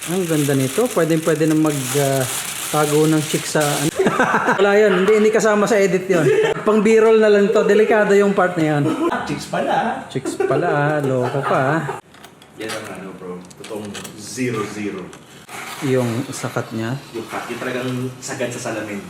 Ang ganda nito. Pwede na tago ng chick sa... Wala yun. Hindi kasama sa edit yon. Pang B-roll na lang to. Delikado yung part na yun. Chicks pala. Chicks pala. Loko pa. Yan ang bro. Totoong 0-0. Yung sakat niya. Yung talagang sagad sa salamin.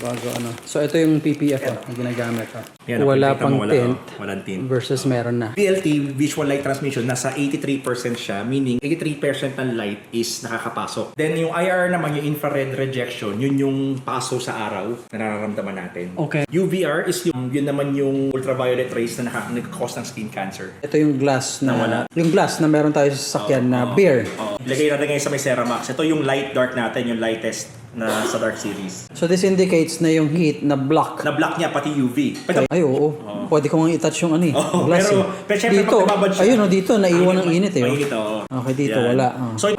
Bago ano. So ito yung PPF na ginagamit. Yan, wala pang tint walang tint. versus meron na. VLT, Visual Light Transmission, nasa 83% siya, meaning 83% ng light is nakakapasok. Then yung IR naman, yung infrared rejection, yun yung paso sa araw na nararamdaman natin. Okay. UVR is yun naman yung ultraviolet rays na nag-cause ng skin cancer. Ito yung glass na wala. Yung glass na meron tayo sa sasakyan na beer. Ilagay natin ngayon sa may Ceramax. Ito yung light dark natin, yung lightest na sa Dark Series. So this indicates na yung heat na block. Na-block niya pati UV. Ay oo. Pwede ko nga i-touch yung ano eh. Glass pero syempre dito, pag nababad siya, ayun o dito, naiwan ng init eh. Mainit, oo. Okay, dito Yan. wala. So,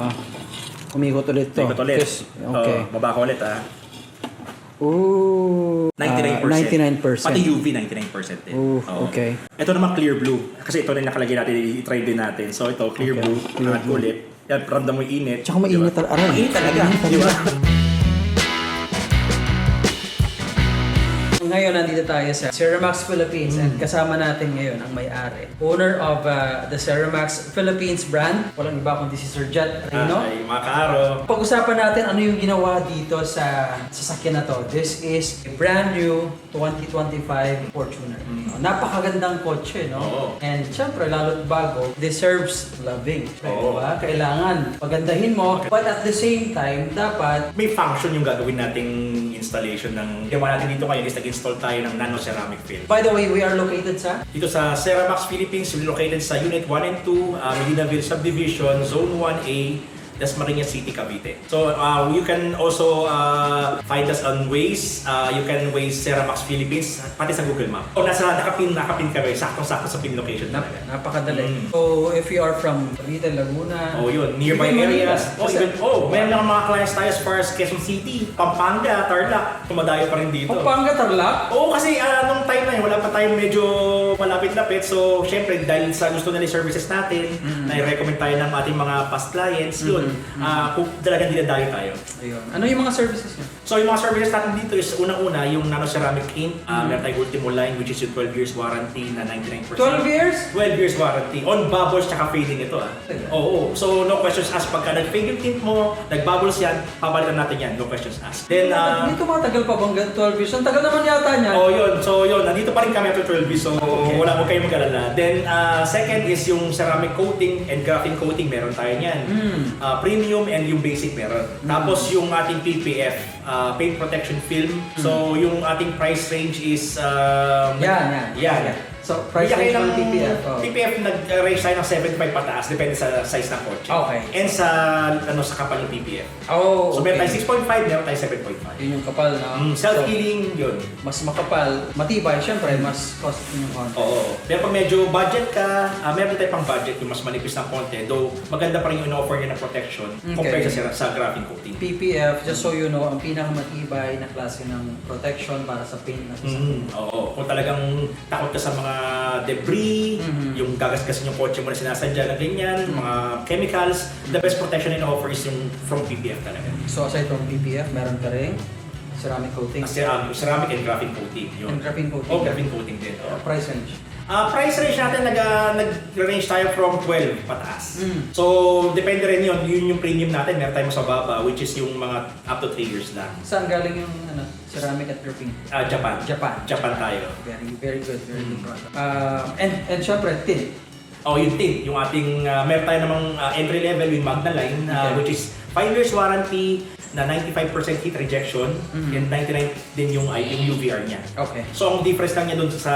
umikot ulit to. ikot ulit. Okay. Baba ko ulit Ooh. 99%. 99%. Pati UV 99% din. Ooh, Oo. okay. Ito naman clear blue. Kasi ito na yung nakalagay natin, i-try din natin. So ito, clear blue. Clear Angat ko ulit. Yan, ramdam mo yung init. Tsaka mainit talaga. Mainit talaga. Di ba? Ngayon, nandito tayo sa Ceramax Philippines at kasama natin ngayon ang may-ari. Owner of the Ceramax Philippines brand. Walang iba kundi si Sir Jet Reno. Ay, mga kaaro. Pag-usapan natin ano yung ginawa dito sa sasakyan na to. This is a brand new 2025 Fortuner. Napakagandang kotse, no? Oo. And syempre, lalo't bago, deserves loving. Oo. Diba? Kailangan pagandahin mo. But at the same time, dapat May function yung gagawin nating installation ng ginawa natin dito ngayon is nag-install tayo ng nano ceramic film. By the way, we are located sa Dito sa Ceramax Philippines, we're located sa Unit 1 and 2, Medinaville Subdivision, Zone 1A, Dasmariñas City, Cavite. So you can also find us on Waze. You can Waze Ceramax Philippines, pati sa Google Map. O nakapin kami, saktong-sakto sa pin location talaga. napakadali. So if you are from Cavite, Laguna, Oh, yun. Nearby even areas. Manila. Meron lang mga clients tayo as far as Quezon City, Pampanga, Tarlac. Tumadayo pa rin dito. Pampanga, Tarlac. Oo, kasi nung time na yun, wala pa tayong medyo malapit-lapit. So, syempre, dahil sa gusto nila yung services natin, na-recommend tayo ng ating mga past clients, yun, kung talagang dinadayo tayo. Ayun. Ano yung mga services niyo? So, yung mga services natin dito is, unang-una, yung nano ceramic ink. Meron tayong ultimo line, which is yung 12 years warranty na 99%. 12 years? 12 years warranty. On bubbles tsaka fading ito Oo. So, no questions asked. Pagka nag-fade yung tint mo, nag-bubbles yan, papalitan natin yan. No questions asked. Then, Dito matagal pa bang 12 years? Ang tagal naman yata niya. yun. So, yun. Nandito pa rin kami after 12 years. So, wala mo kayong mag-alala. Then, second is yung ceramic coating and graphene coating. Meron tayo niyan. Premium and yung basic meron. Tapos, yung ating PPF, paint protection film. So, yung ating price range is... Yan. So, price range ng PPF. PPF nag-range tayo ng 75 pataas, depende sa size ng kotse. Okay. And sa kapal ng PPF. Oh, So, okay. meron tayo 6.5, meron tayo 7.5. Yun yung kapal na. Self-healing, yun. Mas makapal, matibay, syempre, mas cost yung konti. Oo. Pero pag medyo budget ka, meron tayo pang budget yung mas manipis ng konti. Though, maganda pa rin yung in-offer niya ng protection compared sa graphene coating. PPF, just so you know, ang pinakamatibay na klase ng protection para sa paint na sasakyan. Oo. Kung talagang takot ka sa mga debris, yung gagasgasin yung kotse mo na sinasadya na ganyan, mga chemicals, the best protection in offer is yung from PPF talaga. So aside from PPF, meron ka rin ceramic coating. Ceramic and graphene coating. Yun. And graphene coating. Oh, graphene coating din. Price range. Price range natin nag-range tayo from 12 pataas. So, depende rin yun. Yun yung premium natin. Meron tayong sa baba, which is yung mga up to 3 years lang. Saan galing yung ceramic at graphene? Japan. Japan tayo. Very good product. And syempre, tint. Yung tint. Yung ating, meron tayo namang entry level with Magna line, which is 5 years warranty, na 95% heat rejection, and 99 din yung UVR niya. Okay. So, ang difference lang niya doon sa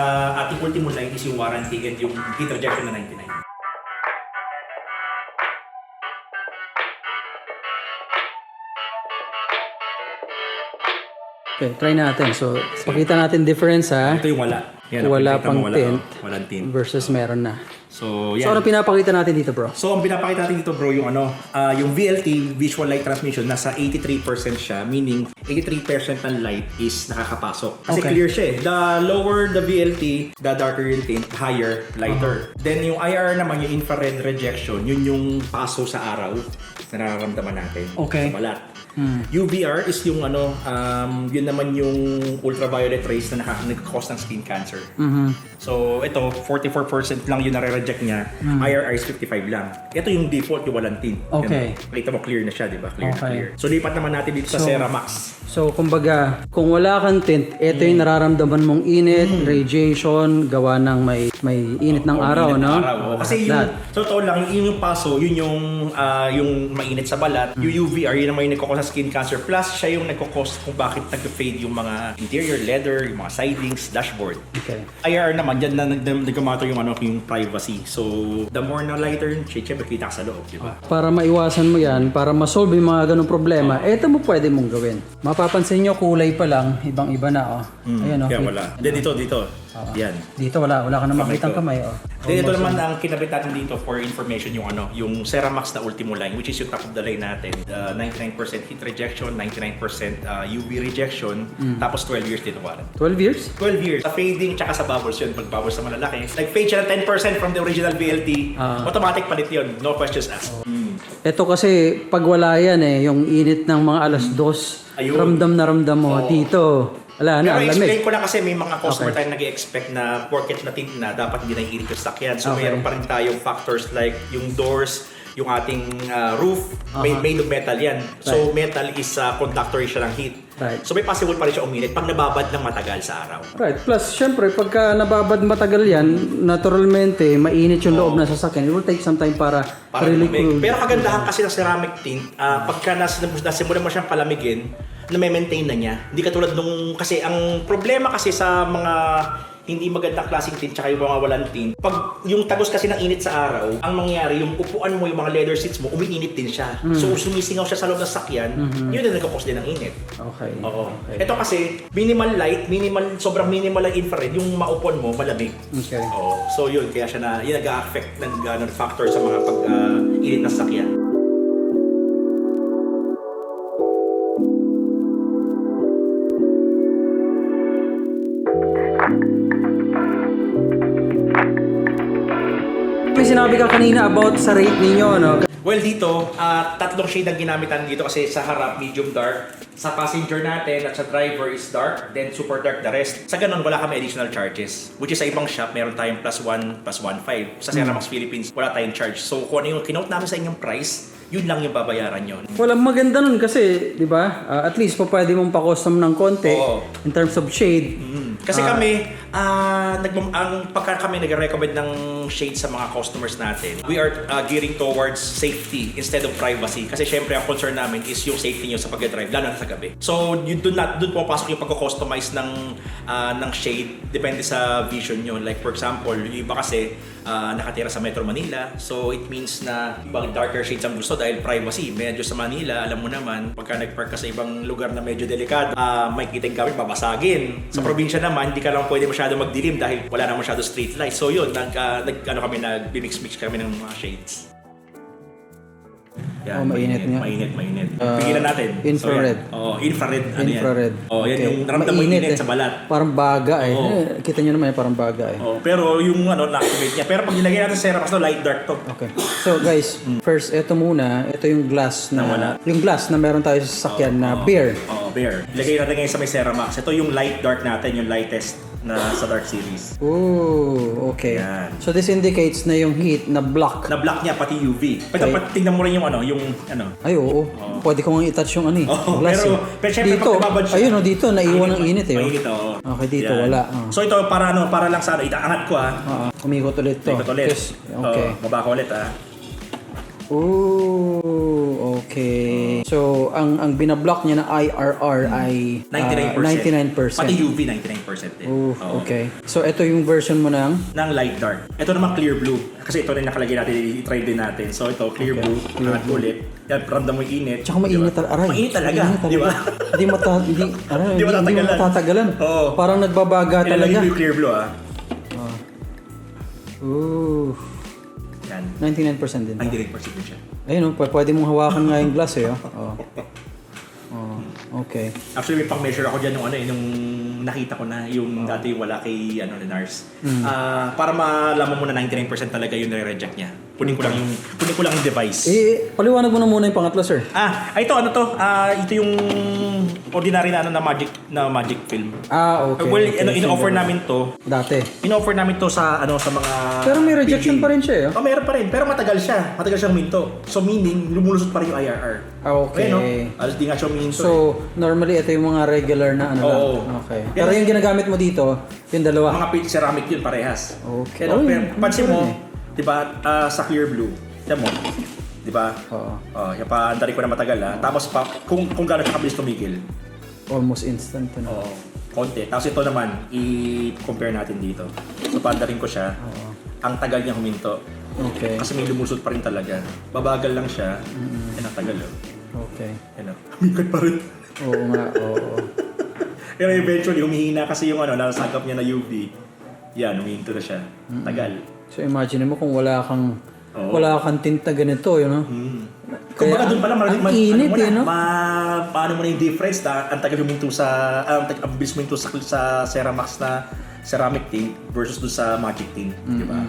ating ultimo line is yung warranty and yung heat rejection na 99. Okay, try natin. So, pakita natin difference ha. Ito yung wala. Yan, Wala nakikita mo, pang tint Walang tint. versus meron na. So, So yan. ano pinapakita natin dito, bro? So, ang pinapakita natin dito bro, yung yung VLT, Visual Light Transmission, nasa 83% siya, meaning 83% ng light is nakakapasok. Kasi Okay. clear siya eh. The lower the VLT, the darker yung tint, higher, lighter. Then yung IR naman, yung infrared rejection, yun yung paso sa araw na nararamdaman natin Okay. sa balat. UVR is yung yun naman yung ultraviolet rays na nag-cause ng skin cancer. So, ito, 44% lang yung nare-reject niya. IRR is 55 lang. Ito yung default, yung walang tint. Okay. Yan. Kita mo, clear na siya, di ba? Clear na Okay. clear. So, lipat naman natin dito sa Ceramax. So, kumbaga, kung wala kang tint, ito yung nararamdaman mong init, radiation, gawa ng may init ng araw, Init no? ng araw. Kasi That. sa totoo lang, yung paso, yun yung mainit sa balat. Yung UVR, yun naman yung nagkakos ng skin cancer. Plus, siya yung nagkakos kung bakit nag-fade yung mga interior leather, yung mga sidings, dashboard. Okay. IR naman, dyan na nagkamato yung privacy. So, the more na lighter yung shade, syempre kita ka sa loob, di ba? Para maiwasan mo yan, para masolve yung mga ganong problema, ito mo pwede mong gawin. Mapapansin nyo, kulay pa lang, ibang-iba na, oh. Ayan, oh. Kaya wala. Then dito. Yan. Dito wala ka na makitang kamay, oh. Then ito naman ang kinabit natin dito for information yung Ceramax na Ultimo line, which is yung top of the line natin. 99% heat rejection, 99% UV rejection, tapos 12 years dito warranty. 12 years? 12 years. Sa fading tsaka sa bubbles yun. Pag bubbles na malalaki, nag-fade siya ng 10% from the original VLT, automatic palit yun. No questions asked. Ito kasi, pag wala yan yung init ng mga alas 2, Ayun. ramdam na ramdam mo. Dito, wala na, Pero ang explain lamig. ko lang kasi may mga customer tayo nag-expect na porket na tint na dapat hindi na iinit yung sakyan. So Okay. mayroon pa rin tayong factors like yung doors, yung ating roof, made of metal yan. So metal is conductor siya ng heat. Right. So may possible pa rin siya uminit pag nababad ng matagal sa araw. Right. Plus, syempre, pagka nababad matagal yan, naturalmente, mainit yung loob na sasakyan. It will take some time para really lumamig. cool. Pero kagandahan kasi ng ceramic tint, pagka nasimulan mo siyang palamigin, na may maintain na niya. Hindi katulad nung, kasi ang problema kasi sa mga hindi magandang klaseng tint tsaka yung mga walang tint. Pag yung tagos kasi ng init sa araw, ang mangyayari, yung upuan mo, yung mga leather seats mo, umiinit din siya. So sumisingaw siya sa loob ng sakyan, yun din nagkakos din ng init. Okay. Oo. Okay. Ito kasi, minimal light, sobrang minimal ang infrared, yung maupon mo, malamig. Okay. Oo. So yun, kaya siya yun nag-a-affect ng factor sa mga pag-init ng sakyan. May sinabi ka kanina about sa rate ninyo, no? Well, dito, tatlong shade ang ginamitan dito kasi sa harap, medium dark. Sa passenger natin at sa driver is dark, then super dark the rest. Sa ganun, wala kami additional charges. Which is sa ibang shop, meron tayong +1, +1.5. Sa Ceramax Philippines, wala tayong charge. So, kung ano yung kinote namin sa inyong price, yun lang yung babayaran nyo. Walang maganda nun kasi, di ba? At least pa pwede mong pa-custom ng konti Oo. in terms of shade. Kasi kami, pagka kami nag-recommend ng shade sa mga customers natin, we are gearing towards safety instead of privacy. Kasi syempre, ang concern namin is yung safety nyo sa pag-drive, lalo na sa gabi. So, doon pumapasok yung pagko-customize ng shade, depende sa vision nyo. Like for example, yung iba kasi nakatira sa Metro Manila, so it means na ibang darker shades ang gusto dahil privacy. Medyo sa Manila, alam mo naman, pagka nag-park ka sa ibang lugar na medyo delikado, may kitang gamit, babasagin. Sa probinsya naman, hindi ka lang pwede masyado magdilim dahil wala na masyado street light. So yun, nag-mix kami ng mga shades. Yan, mainit nga. Mainit. Pigilan natin. Infrared. Infrared. Infrared. Yan yung naramdaman mo Mainit init sa balat. Parang baga Oo. Kita nyo naman parang baga Pero yung na-activate niya. Pero pag nilagay natin sa Ceramax, light dark to. Okay. So guys, first ito muna, ito yung glass na wala. yung glass na meron tayo sa sasakyan na beer. Bear. Ilagay natin ngayon sa may Ceramax. Ito yung light dark natin, yung lightest na sa dark series. Oh, okay. Yan. So this indicates na yung heat na block. Na-block niya pati UV. Okay. Tingnan mo rin yung Ay, oo. Pwede ko nga i-touch yung glass. pero syempre dito, pag nababad siya, ayun dito, naiwan ng init Mainit, oo. Okay, dito Yan. wala. So ito para lang sa itaangat ko Umikot ulit to. Ikot ulit. Okay. Baba ko ulit Oh, okay. So, ang binablock niya na IRR ay 99%. 99%. Pati UV 99% din. Oh, Oo. okay. So, ito yung version mo ng Ng light dark. Ito naman clear blue. Kasi ito rin nakalagay natin, i-try din natin. So ito, clear blue. Angat ko ulit. Yan, ramdam mo yung init. Tsaka mainit aray. Mainit talaga, di ba? Hindi matatagalan. matatagalan. Oo. Parang nagbabaga Ilalagay talaga. mo yung clear blue Ooh. yan. 99% din. 99% din siya. Ayun, pwede mong hawakan nga yung glass eh. Oh. Oh, okay. Actually, may pang-measure ako dyan nung nakita ko na yung dati wala kay Lenars. Para malaman mo na 99% talaga yung nire-reject niya. Kunin ko lang yung device. Paliwanag mo na muna yung pangatlo, sir. Ito ito yung ordinary na magic film. Okay. Well, Okay. in-offer namin to. Dati. In-offer namin to sa sa mga Pero may rejection PG. pa rin siya eh. Meron pa rin, pero matagal siya. Matagal siyang minto. So meaning, lumulusot pa rin yung IRR. Okay. Alas di nga siya minto. So, normally ito yung mga regular na ano lang. Oo. Okay. Pero yung ginagamit mo dito, yung dalawa. mga ceramic yun parehas. Okay. Pero, Oh, pansin mo, yun 'di ba, sa clear blue, tignan mo, 'di ba? Oo. Yung paandari ko na matagal Tapos kung gaano siya kabilis tumigil. Almost instant. Ano? Oo. Konti. Tapos ito naman, i-compare natin dito. So paandarin ko siya. Oo. Ang tagal niya huminto. Okay. Kasi may lumusot pa rin talaga. Babagal lang siya. Yan ang tagal Okay. Yan Humikat pa rin. Oo nga, oo. Pero eventually, humihina kasi yung nasagap niya na UV. Yan, humihinto na siya. Tagal. So imagine mo kung wala kang tinta ganito, yun, no? Kumbaga doon pala, ang init no? paano mo na yung difference na ang tagal huminto ang bilis huminto sa Ceramax na ceramic tint versus doon sa magic tint, di ba?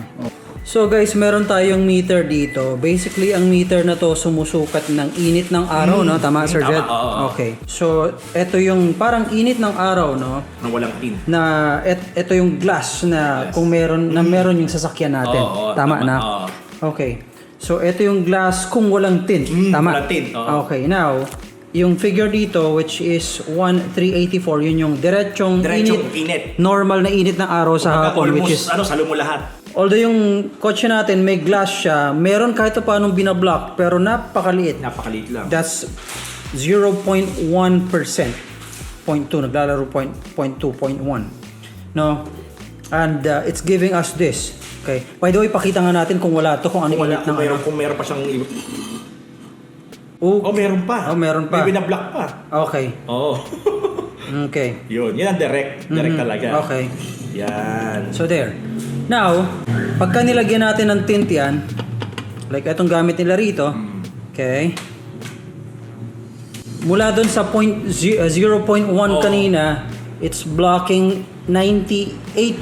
So guys, meron tayong meter dito. Basically, ang meter na to sumusukat ng init ng araw, no? Tama, Sir Tama, Jet? oo. Okay. So, ito yung parang init ng araw, no? Nang walang tint. Na ito yung glass na kung meron yung sasakyan natin. Oo, tama na. oo. Okay. So, ito yung glass kung walang tint. Tama. Walang tint, oo. Okay. Now, yung figure dito which is 1384, yun yung diretsong init. Normal na init ng araw sa hapon, which is salo mo lahat. although yung kotse natin may glass siya, meron kahit pa paanong binablock pero napakaliit. Napakaliit lang. That's 0.1%. 0.2, naglalaro 0.2, 0.1. No? And it's giving us this. Okay. By the way, pakita nga natin kung wala to, kung ano init ng ano. Kung meron pa siyang meron pa. Meron pa. May binablock pa. Okay. Oo. Okay. Yun ang direct talaga. Okay. Yan. So there. Now, pagka nilagyan natin ng tint yan, like itong gamit nila rito, okay, mula doon sa 0.1 kanina, it's blocking 98.9.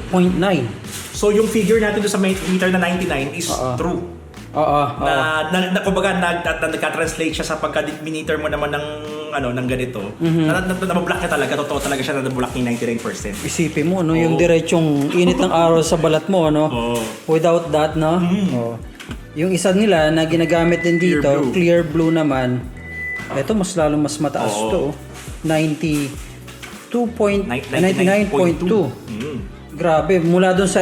So yung figure natin doon sa meter na 99 is true. Oo. Kumbaga nagka-translate siya sa pagka-meter mo naman ng ganito. Nabablock niya talaga, totoo talaga siya na nablock niya 99%. Isipin mo, no, yung diretsong init ng araw sa balat mo, no? Without that, no? Yung isa nila na ginagamit din dito, clear blue naman. Ito mas mataas to. 99.2. Grabe, mula doon sa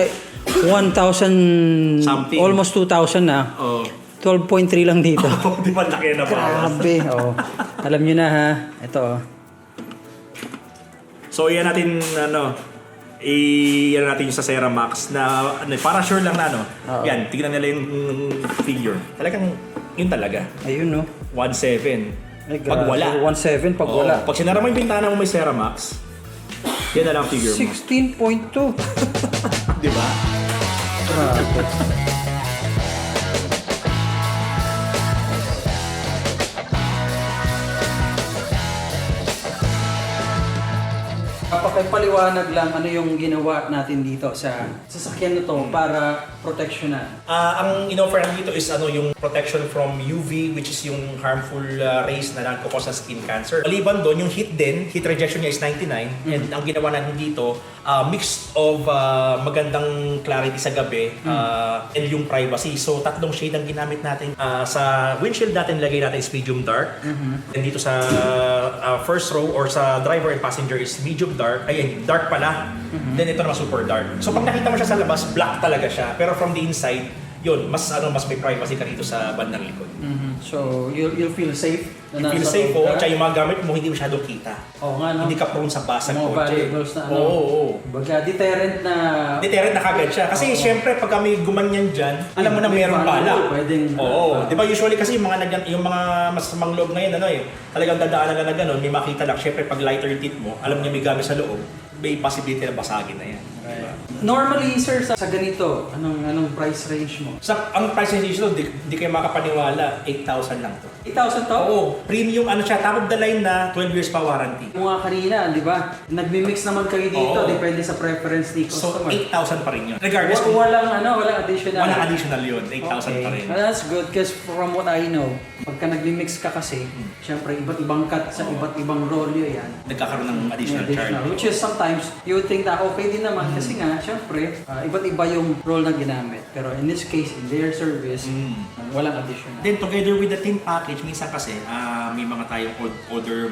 1,000 Something. almost 2,000 na. 12.3 lang dito. Di ba laki na ba? Grabe, Alam nyo na ha. Ito, So yan natin yan natin yung sa Ceramax na para sure lang na Yan, tignan nila yung figure. Talagang yun talaga. Ayun, no? 1.7. Ay, Pag wala. 1.7 pag wala. Pag sinara mo yung bintana mo may Ceramax, yan na lang figure mo. 16.2. Di ba? Grabe. Pakipaliwanag lang ano yung ginawa natin dito sa sasakyan na to para proteksyonan. Ang in-offer namin dito is yung protection from UV, which is yung harmful rays na nagkakos ng skin cancer. Maliban doon, yung heat rejection niya is 99. And ang ginawa natin dito, mix of magandang clarity sa gabi and yung privacy. So tatlong shade ang ginamit natin. Sa windshield natin, lagay natin is medium dark. And dito sa first row or sa driver and passenger is medium dark. Ayun, dark pala. Then ito naman super dark. So pag nakita mo siya sa labas, black talaga siya. Pero from the inside, yun, mas may privacy ka dito sa bandang likod. So you'll feel safe. Feel safe po, tsaka yung mga gamit mo hindi masyadong kita. Oo nga, no? Hindi ka prone sa basag Mga kotse. valuables na Oo. Baga, deterrent na... Deterrent na kagad siya. Kasi syempre pag kami gumanyan dyan, alam mo na meron bala. Pwedeng... Oo. Di ba usually kasi yung mga masamang loob ngayon, talagang dadaanan na gano'n, may makita lang. Syempre pag lighter tint mo, alam niya may gamit sa loob, may possibility na basagin na yan. Normally, sir, sa ganito, anong price range mo? Ang price range nito, di kayo makapaniwala, 8,000 lang to. 8,000 to? Oo, premium siya, top of the line na 12 years pa warranty. Yung mga kanina, di ba? Nagmi-mix naman kayo dito, Oo. depende sa preference ni So, customer. 8,000 pa rin yun. Regardless kung Walang additional. walang additional yun, 8,000 pa rin. Well, that's good because from what I know, pagka nagmi-mix ka kasi, syempre iba't ibang cut sa iba't ibang rolyo yan. Nagkakaroon ng additional charge. Which is sometimes, you would think na okay din naman kasi nga, syempre, iba't iba yung roll na ginamit. Pero in this case, in their service, walang additional. Then together with the team package, minsan kasi may mga tayong older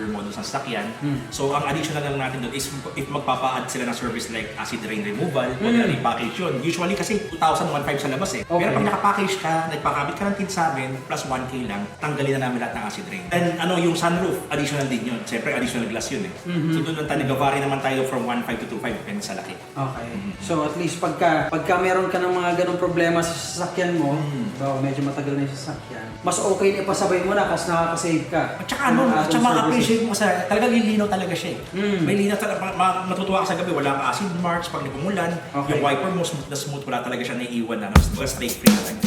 models ng sasakyan. So ang additional lang natin doon is if magpapa-add sila ng service like acid rain removal, wala rin package yun. Usually kasi 2,000, 1,500 sa labas eh. Pero pag nakapackage ka, nagpakabit ka ng tint sa amin, plus 1K lang, tanggalin na namin lahat ng acid rain. And yung sunroof, additional din yun. Siyempre additional glass yun eh. So doon tayo nag-vary naman tayo from 1.5 to 2.5 depende sa laki. Okay. So at least pagka meron ka ng mga ganong problema sa sasakyan mo, medyo matagal na yung sasakyan, mas okay na ipasabay mo na kasi nakaka-save ka. At saka ma-appreciate mo sa talagang lilinaw talaga siya eh. May linaw talaga, matutuwa ka sa gabi, wala ka acid marks pag nagumulan. Okay. Yung wiper mo smooth na smooth, wala talaga siya naiiwan na, straight free talaga.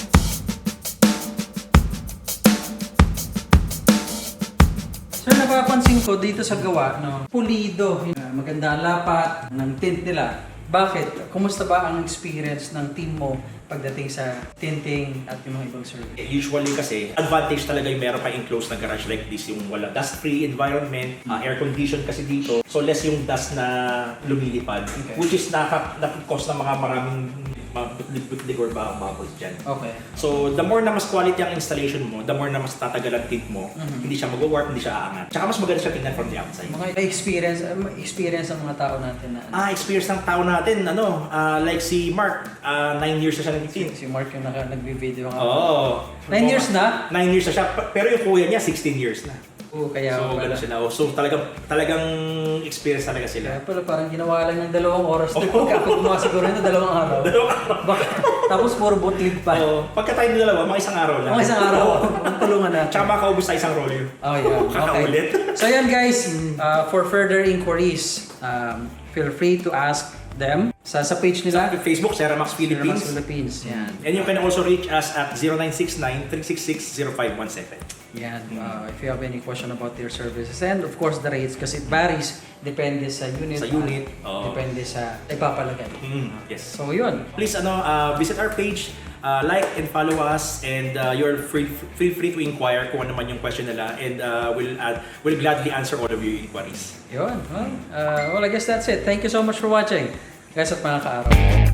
Sir, napapansin ko dito sa gawa, pulido, maganda ang lapat ng tint nila. Bakit? Kumusta ba ang experience ng team mo pagdating sa tinting at yung mga ibang service? Usually kasi, advantage talaga yung meron pa enclosed na garage like this, yung wala dust-free environment, air condition kasi dito, so less yung dust na lumilipad, which is nakakos ng mga maraming butlig or bubbles dyan. Okay. So, the more na mas quality ang installation mo, the more na mas tatagal ang tint mo, hindi siya mag-warp, hindi siya aangat. Tsaka mas maganda siya tingnan from the outside. Mga experience ng mga tao natin na Experience ng tao natin, like si Mark, 9 years na siya nag-tint. si Mark yung nagbi-video nga. Oo. 9 years na? 9 years na siya, pero yung kuya niya, 16 years na. Oo, kaya So, ganun sila. So, talagang experience talaga sila. Kaya pala parang ginawa lang ng 2 oras. Pagka ako gumawa siguro nito 2 araw. Bakit? Tapos puro butlig pa. Pagka tayo dalawa, mga isang araw lang. Mga isang araw, ang tulungan natin. Tsaka makaubos sa isang rolyo. Oh, yeah. Kakaulit. So yan guys, for further inquiries, feel free to ask them sa page nila. Sa Facebook, Ceramax Philippines. Ceramax Philippines, yan. And you can also reach us at 0969-366-0517. Yan, if you have any question about their services and of course the rates kasi it varies depende sa unit. Sa unit, Depende sa ipapalagay. Yes. So yun. Please visit our page, like and follow us, and you're feel free to inquire kung ano man yung question nila, and we'll gladly answer all of your inquiries. Yun. Well, I guess that's it. Thank you so much for watching. Guys at mga kaaraw.